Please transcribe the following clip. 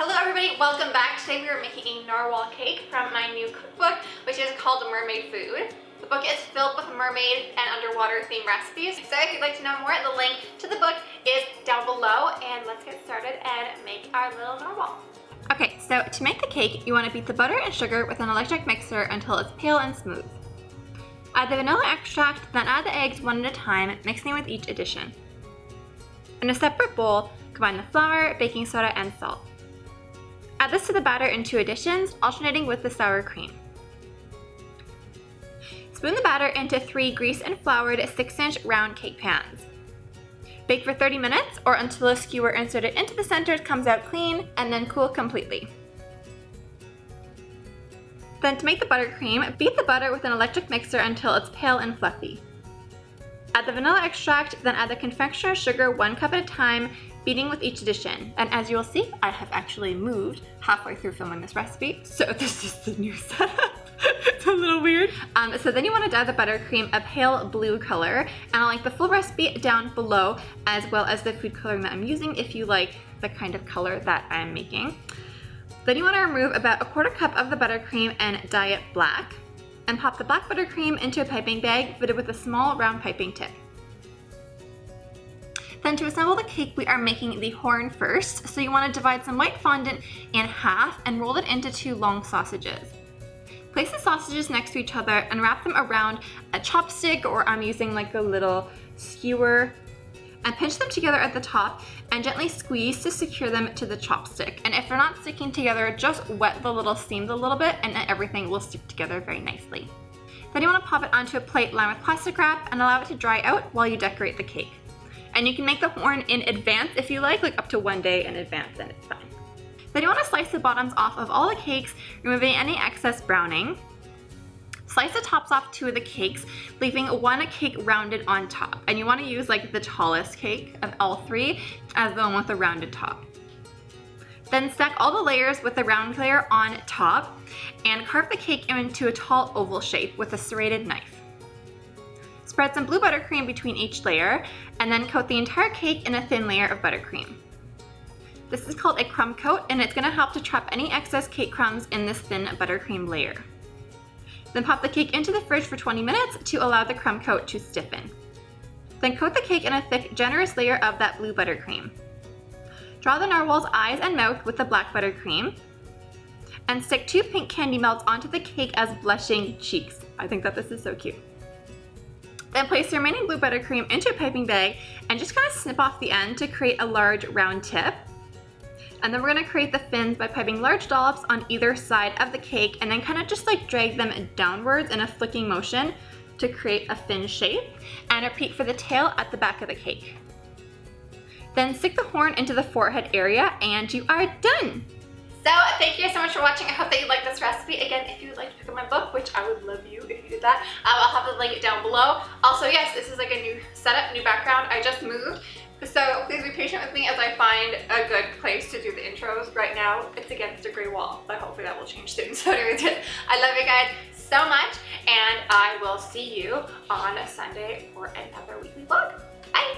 Hello everybody, welcome back. Today we are making a narwhal cake from my new cookbook, which is called Mermaid Food. The book is filled with mermaid and underwater themed recipes. So if you'd like to know more, the link to the book is down below, and let's get started and make our little narwhal. Okay, so to make the cake, you want to beat the butter and sugar with an electric mixer until it's pale and smooth. Add the vanilla extract, then add the eggs one at a time, mixing with each addition. In a separate bowl, combine the flour, baking soda, and salt. Add this to the batter in 2 additions, alternating with the sour cream. Spoon the batter into 3 greased and floured 6-inch round cake pans. Bake for 30 minutes or until a skewer inserted into the center comes out clean, and then cool completely. Then to make the buttercream, beat the butter with an electric mixer until it's pale and fluffy. Add the vanilla extract, then add the confectioner sugar 1 cup at a time, beating with each addition. And as you will see, I have actually moved halfway through filming this recipe, so this is the new setup. It's a little weird. So then you want to dye the buttercream a pale blue color, and I'll link the full recipe down below, as well as the food coloring that I'm using if you like the kind of color that I'm making. Then you want to remove about 1/4 cup of the buttercream and dye it black, and pop the black buttercream into a piping bag fitted with a small round piping tip. Then to assemble the cake, we are making the horn first. So you want to divide some white fondant in half and roll it into 2 long sausages. Place the sausages next to each other and wrap them around a chopstick, or I'm using like a little skewer, and pinch them together at the top and gently squeeze to secure them to the chopstick. And if they're not sticking together, just wet the little seams a little bit and then everything will stick together very nicely. Then you want to pop it onto a plate lined with plastic wrap and allow it to dry out while you decorate the cake. And you can make the horn in advance if you like up to 1 day in advance, and it's fine. Then you want to slice the bottoms off of all the cakes, removing any excess browning. Slice the tops off 2 of the cakes, leaving 1 cake rounded on top. And you want to use the tallest cake of all 3 as the one with the rounded top. Then stack all the layers with the round layer on top and carve the cake into a tall oval shape with a serrated knife. Spread some blue buttercream between each layer, and then coat the entire cake in a thin layer of buttercream. This is called a crumb coat, and it's going to help to trap any excess cake crumbs in this thin buttercream layer. Then pop the cake into the fridge for 20 minutes to allow the crumb coat to stiffen. Then coat the cake in a thick, generous layer of that blue buttercream. Draw the narwhal's eyes and mouth with the black buttercream, and stick 2 pink candy melts onto the cake as blushing cheeks. I think that this is so cute. Then place the remaining blue buttercream into a piping bag and just kind of snip off the end to create a large round tip. And then we're going to create the fins by piping large dollops on either side of the cake, and then kind of just drag them downwards in a flicking motion to create a fin shape, and repeat for the tail at the back of the cake. Then stick the horn into the forehead area and you are done! So thank you so much for watching. I hope that you liked this recipe. Again, if you would like to pick up my book, which I would love you if you did that, I'll have the link down below. Also, yes, this is a new setup, new background. I just moved. So please be patient with me as I find a good place to do the intros. Right now, it's against a gray wall, but hopefully that will change soon. So anyways, I love you guys so much, and I will see you on Sunday for another weekly vlog. Bye!